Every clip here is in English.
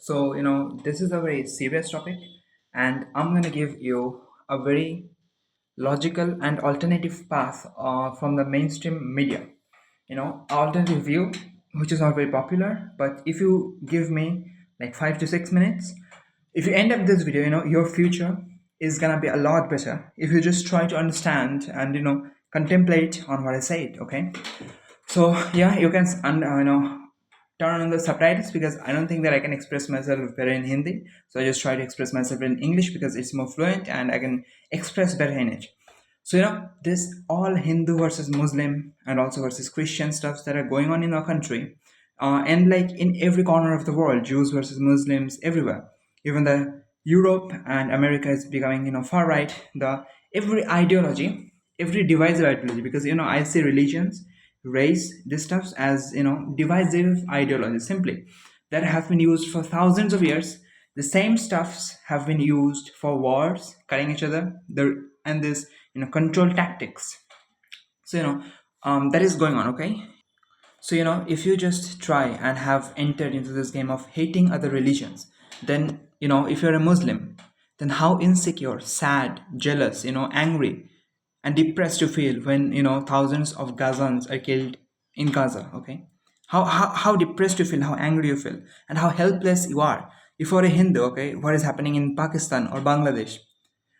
So, this is a very serious topic, and I'm going to give you a very logical and alternative path from the mainstream media. Alternative view, which is not very popular, but if you give me like 5 to 6 minutes, if you end up this video, your future is going to be a lot better if you just try to understand and, contemplate on what I said, okay? So yeah, you can turn on the subtitles because I don't think that I can express myself better in Hindi. So I just try to express myself in English because it's more fluent and I can express better in it. So this all Hindu versus Muslim and also versus Christian stuffs that are going on in our country, and like in every corner of the world, Jews versus Muslims everywhere. Even the Europe and America is becoming far right. The every ideology, every divisive ideology, because I see religions, race, this stuff as divisive ideology simply that have been used for thousands of years. The same stuffs have been used for wars, cutting each other, and this control tactics. So that is going on, okay? So if you just try and have entered into this game of hating other religions, then if you're a Muslim, then how insecure, sad, jealous, angry, and depressed you feel when thousands of Gazans are killed in Gaza, okay? How depressed you feel, how angry you feel, and how helpless you are. If you're a Hindu, okay, what is happening in Pakistan or Bangladesh?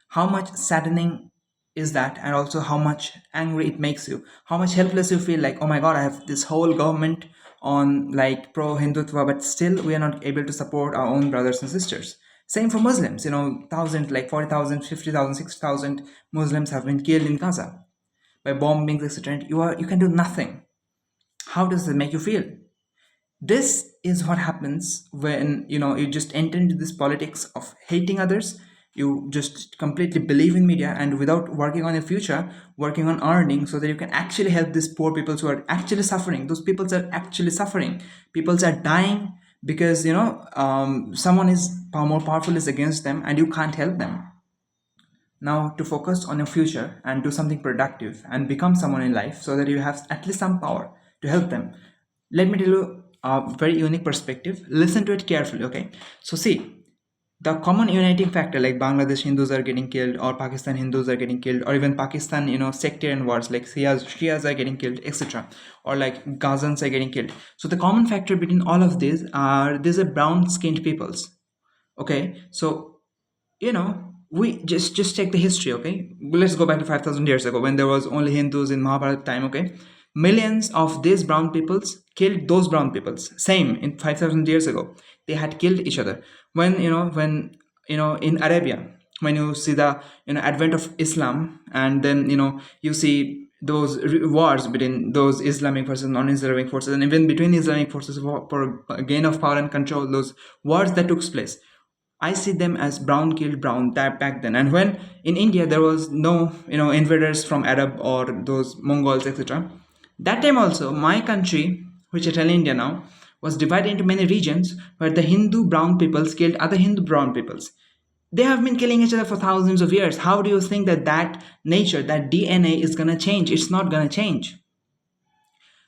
How much saddening is that, and also how much angry it makes you, how much helpless you feel, like, oh my god, I have this whole government on like pro Hindutva, but still we are not able to support our own brothers and sisters. Same for Muslims, thousands, like 40,000, 50,000, 60,000 Muslims have been killed in Gaza by bombings, etc. And you can do nothing. How does that make you feel? This is what happens when you just enter into this politics of hating others. You just completely believe in media, and without working on your future, working on earning so that you can actually help these poor people who are actually suffering. Those people are actually suffering. People are dying because someone is more powerful is against them and you can't help them. Now, to focus on your future and do something productive and become someone in life so that you have at least some power to help them, let me tell you a very unique perspective. Listen to it carefully, okay? So, see, the common uniting factor, like Bangladesh Hindus are getting killed, or Pakistan Hindus are getting killed, or even Pakistan, sectarian wars like Shias are getting killed, etc., or like Gazans are getting killed. So, the common factor between all of these are brown skinned peoples, okay? So we just check the history, okay? Let's go back to 5,000 years ago when there was only Hindus in Mahabharata time, okay? Millions of these brown peoples killed those brown peoples. Same in 5,000 years ago, they had killed each other. When in Arabia, when you see the advent of Islam, and then you see those wars between those Islamic versus non-Islamic forces, and even between Islamic forces for gain of power and control, those wars that took place, I see them as brown killed brown that back then. And when in India there was no invaders from Arab or those Mongols, etc. That time also my country, which I tell India now, was divided into many regions where the Hindu brown peoples killed other Hindu brown peoples. They have been killing each other for thousands of years. How do you think that nature, that DNA is gonna change? It's not gonna change.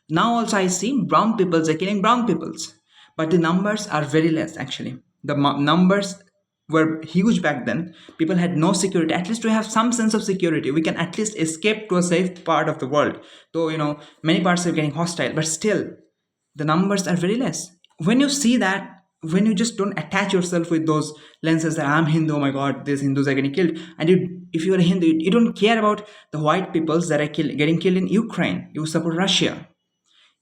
Now also I see brown peoples are killing brown peoples, but the numbers are very less actually. The numbers were huge back then. People had no security. At least we have some sense of security. We can at least escape to a safe part of the world. Though many parts are getting hostile, but still the numbers are very less. When you see that, when you just don't attach yourself with those lenses that I'm Hindu, oh my god, these Hindus are getting killed, and if you are a Hindu, you don't care about the white peoples that are getting killed in Ukraine. You support Russia.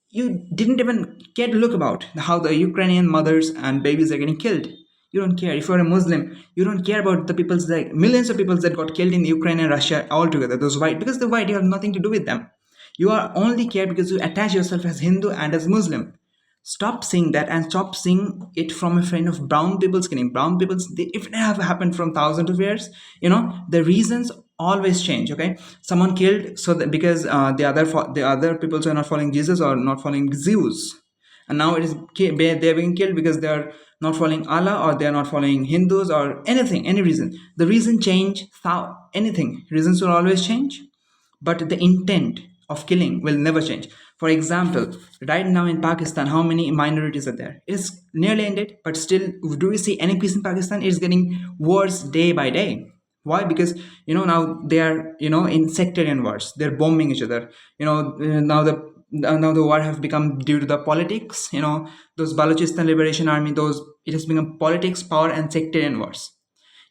You didn't even care to look about how the Ukrainian mothers and babies are getting killed. You don't care. If you're a Muslim, you don't care about the people's, like millions of people that got killed in Ukraine and Russia altogether. Those white, because the white, you have nothing to do with them. You are only care because you attach yourself as Hindu and as Muslim. Stop seeing that and stop seeing it from a friend of brown people's killing. Brown people's, if it have happened from thousands of years, the reasons always change. Okay, someone killed so that because the other peoples are not following Jesus or not following Zeus, and now they're being killed because they are not following Allah or they are not following Hindus or anything, any reason. The reason change, anything reasons will always change, but the intent of killing will never change. For example, right now in Pakistan, how many minorities are there? It's nearly ended, but still, do we see any peace in Pakistan? It's getting worse day by day. Why? Because now they are in sectarian wars. They're bombing each other. Now the war have become due to the politics. Those Balochistan Liberation Army. Those it has become politics, power, and sectarian wars.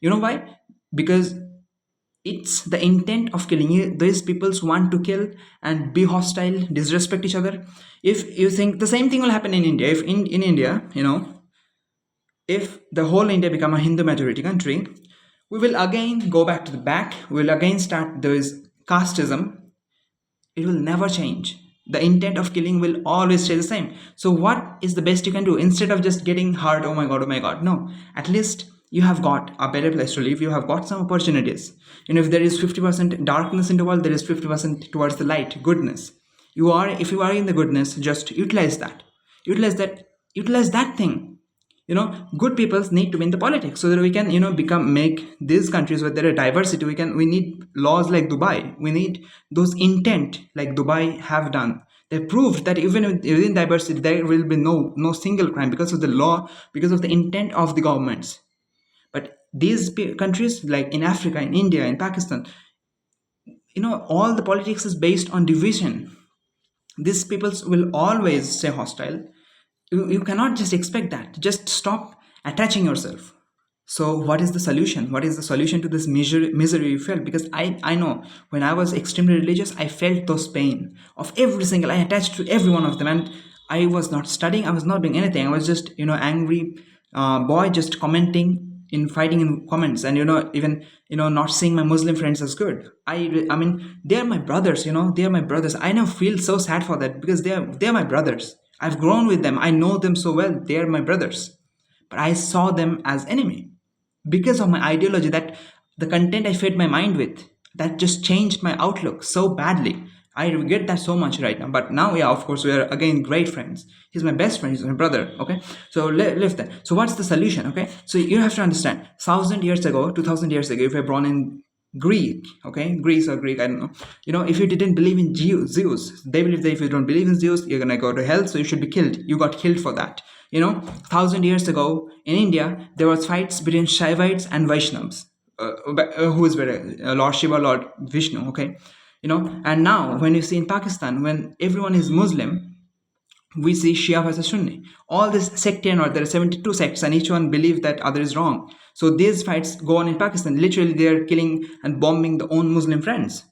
You know why? Because it's the intent of killing you. These peoples want to kill and be hostile, disrespect each other. If you think the same thing will happen in India, if in India, if the whole India become a Hindu majority country, we will again go back to the back. We will again start this casteism. It will never change. The intent of killing will always stay the same. So what is the best you can do instead of just getting hurt? Oh my god, no. At least you have got a better place to live. You have got some opportunities. If there is 50% darkness in the world, there is 50% towards the light, goodness. If you are in the goodness, just utilize that. Utilize that thing. Good people need to be in the politics so that we can make these countries where there are diversity. We need laws like Dubai. We need those intent like Dubai have done. They proved that even within diversity there will be no single crime because of the law, because of the intent of the governments. But these countries like in Africa, in India, in Pakistan, all the politics is based on division. These peoples will always stay hostile. You cannot just expect that. Just stop attaching yourself. So what is the solution? What is the solution to this misery you felt? Because I know when I was extremely religious, I felt those pain of every single. I attached to every one of them, and I was not studying. I was not doing anything. I was just angry boy, just commenting in fighting in comments, and even not seeing my Muslim friends as good. I mean they are my brothers. They are my brothers. I now feel so sad for that because they are my brothers. I've grown with them. I know them so well. They are my brothers. But I saw them as enemy because of my ideology, that the content I fed my mind with, that just changed my outlook so badly. I regret that so much right now. But now, yeah, of course, we are again great friends. He's my best friend. He's my brother. Okay, so live that. So what's the solution? Okay, so you have to understand. 1,000 years ago, 2,000 years ago, if you're born in Greek, okay, Greece or Greek, I don't know. If you didn't believe in Zeus, they believe that if you don't believe in Zeus, you're gonna go to hell, so you should be killed. You got killed for that. 1,000 years ago in India, there was fights between Shaivites and Vaishnavas. Who is better, Lord Shiva, Lord Vishnu? Okay, and now when you see in Pakistan, when everyone is Muslim, we see Shia versus Sunni. All this sectarian, or there are 72 sects, and each one believes that other is wrong. So these fights go on in Pakistan. Literally, they are killing and bombing their own Muslim friends.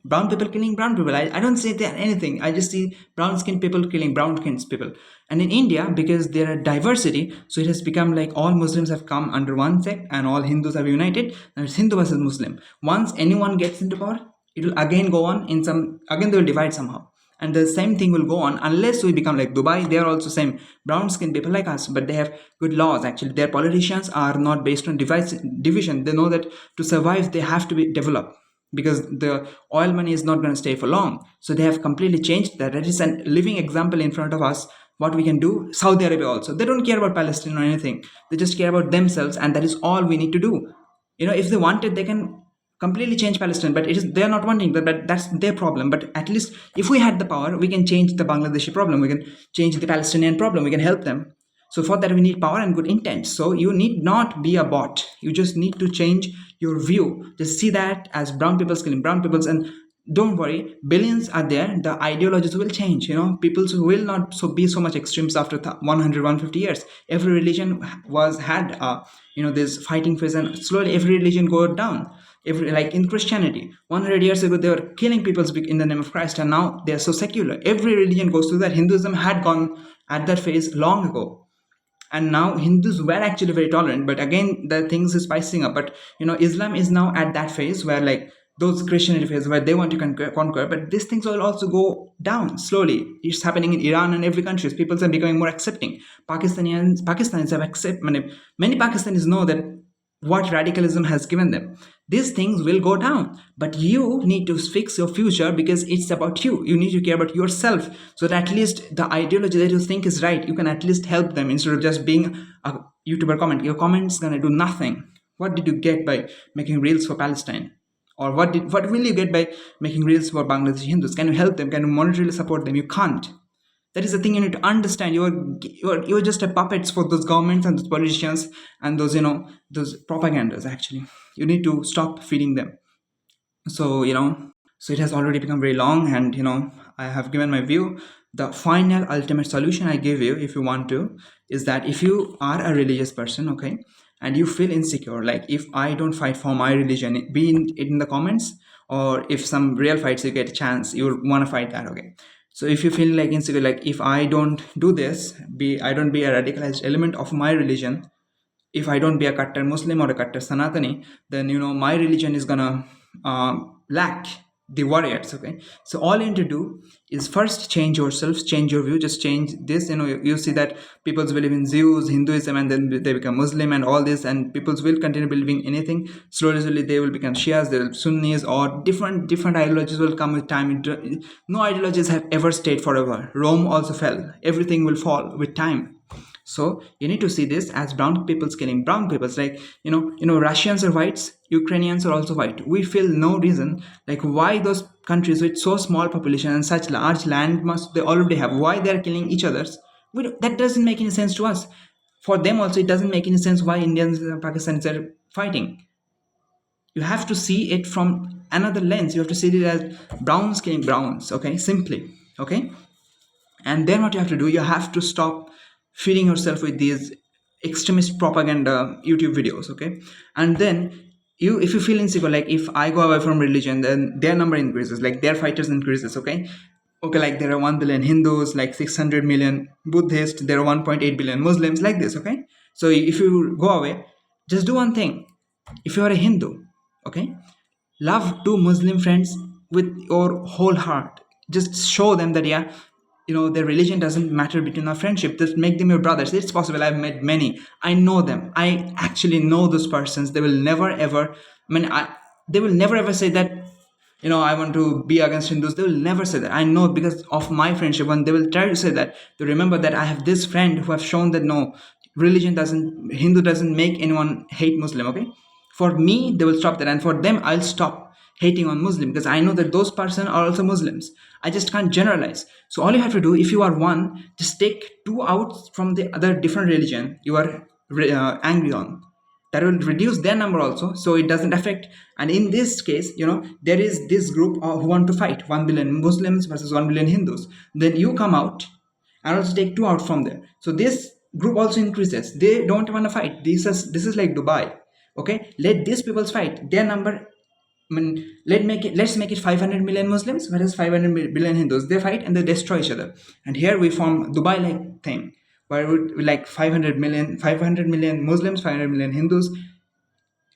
Brown people killing brown people. I don't say that anything. I just see brown skinned people killing brown skinned people. And in India, because there are diversity, so it has become like all Muslims have come under one sect and all Hindus have united. Now it's Hindu versus Muslim. Once anyone gets into power, it will again go on again they will divide somehow. And the same thing will go on unless we become like Dubai. They are also same brown skinned people like us, but they have good laws. Actually, their politicians are not based on division. They know that to survive, they have to be developed, because the oil money is not going to stay for long. So they have completely changed that. That is a living example in front of us. What we can do. Saudi Arabia also, they don't care about Palestine or anything. They just care about themselves, and that is all we need to do. If they wanted, they can completely change Palestine, but they're not wanting that. But that's their problem. But at least if we had the power, we can change the Bangladeshi problem. We can change the Palestinian problem. We can help them. So for that, we need power and good intent. So you need not be a bot. You just need to change your view. Just see that as brown people killing brown peoples, and don't worry, billions are there. The ideologies will change. People will not be so much extremes after 100, 150 years. Every religion had this fighting phase, and slowly every religion go down. Like in Christianity, 100 years ago they were killing people in the name of Christ, and now they are so secular. Every religion goes through that. Hinduism had gone at that phase long ago. And now Hindus were actually very tolerant, but again the things is spicing up. But Islam is now at that phase where, like, those Christianity phase where they want to conquer, but these things will also go down slowly. It's happening in Iran and every country. People are becoming more accepting. Pakistanis have many Pakistanis know that what radicalism has given them. These things will go down, but you need to fix your future, because it's about you. You need to care about yourself, so that at least the ideology that you think is right, you can at least help them, instead of just being a YouTuber comment. Your comment's gonna do nothing. What did you get by making reels for Palestine? Or what will you get by making reels for Bangladeshi Hindus? Can you help them? Can you monetarily support them? You can't. That is the thing you need to understand. You're just a puppets for those governments and those politicians and those those propagandas. Actually, you need to stop feeding them. So so it has already become very long, and I have given my view. The final ultimate solution I give you, if you want to, is that if you are a religious person, okay, and you feel insecure, like if I don't fight for my religion, be in the comments, or if some real fights you get a chance, you want to fight that, okay. So if you feel like insecure, like if I don't do this, I don't be a radicalized element of my religion, if I don't be a Kattar Muslim or a Kattar Sanatani, then my religion is gonna lack the warriors. Okay, so all you need to do is first change yourself, change your view, just change this. You see that people believe in Zeus, Hinduism, and then they become Muslim and all this, and people will continue believing anything. Slowly, they will become Shias, they will Sunnis, or different ideologies will come with time. No ideologies have ever stayed forever. Rome also fell. Everything will fall with time. So you need to see this as brown people killing brown people. Like Russians are whites, Ukrainians are also white. We feel no reason like why those countries with so small population and such large land must they already have, why they are killing each others. That doesn't make any sense to us. For them also it doesn't make any sense why Indians and Pakistanis are fighting. You have to see it from another lens. You have to see it as browns killing browns, okay, simply. Okay, and then what you have to do, you have to stop feeding yourself with these extremist propaganda YouTube videos, okay. And then if you feel insecure, like if I go away from religion, then their number increases, like their fighters increases, okay. Like there are 1 billion Hindus, like 600 million Buddhists, there are 1.8 billion Muslims, like this, okay. So if you go away, just do one thing. If you are a Hindu, okay, love two Muslim friends with your whole heart. Just show them that, yeah, their religion doesn't matter between our friendship. Just make them your brothers. It's possible. I've met many. I know them. I actually know those persons. They will never ever. They will never ever say that. I want to be against Hindus. They will never say that. I know because of my friendship. When they will try to say that, to remember that I have this friend who have shown that no, Hindu doesn't make anyone hate Muslim. Okay, for me, they will stop that, and for them, I'll stop hating on Muslim because I know that those person are also Muslims. I just can't generalize. So all you have to do, if you are one, just take two out from the other different religion you are angry on. That will reduce their number also, so it doesn't affect. And in this case, there is this group who want to fight 1 billion Muslims versus 1 billion Hindus. Then you come out and also take two out from there. So this group also increases. They don't want to fight. This is like Dubai. Okay, let these people fight. Their number, let's make it 500 million Muslims versus 500 billion Hindus. They fight and they destroy each other. And here we form Dubai-like thing, where we like 500 million Muslims, 500 million Hindus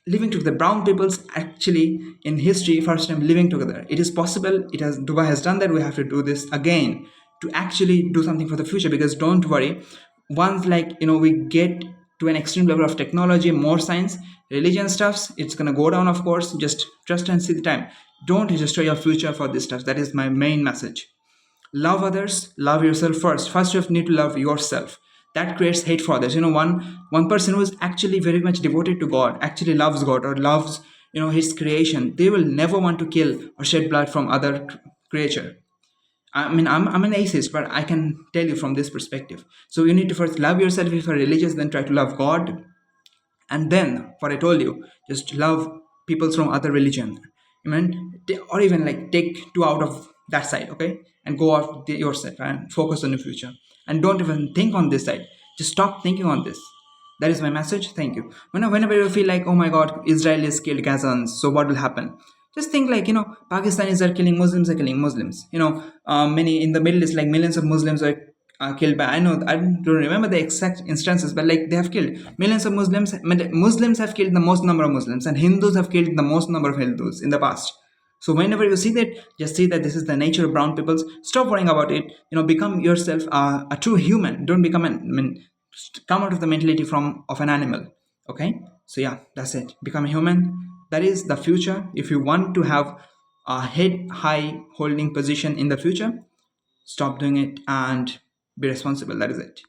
living together. Brown peoples actually in history first time living together. It is possible. Dubai has done that. We have to do this again to actually do something for the future. Because don't worry, once we get to an extreme level of technology, more science, religion stuffs, it's gonna go down, of course. Just trust and see the time. Don't destroy your future for this stuff. That is my main message. Love others, love yourself first. First you need to love yourself. That creates hate for others. One person who is actually very much devoted to God, actually loves God or loves his creation, they will never want to kill or shed blood from other creature. I'm an atheist, but I can tell you from this perspective. So you need to first love yourself. If you're religious, then try to love God. And then, what I told you, just love people from other religion. Or even like take two out of that side, okay? And go off yourself and focus on the future. And don't even think on this side. Just stop thinking on this. That is my message. Thank you. Whenever you feel like, oh my God, Israel has killed Gazans, so what will happen? Just think like, Pakistanis are killing Muslims, are killing Muslims. Many in the Middle East, like millions of Muslims are killed by, I don't remember the exact instances, but like they have killed millions of Muslims. Muslims have killed the most number of Muslims, and Hindus have killed the most number of Hindus in the past. So whenever you see that, just see that this is the nature of brown peoples. Stop worrying about it. Become yourself a true human. Don't become come out of the mentality of an animal. Okay, so yeah, that's it. Become a human. That is the future. If you want to have a head high holding position in the future, stop doing it and be responsible. That is it.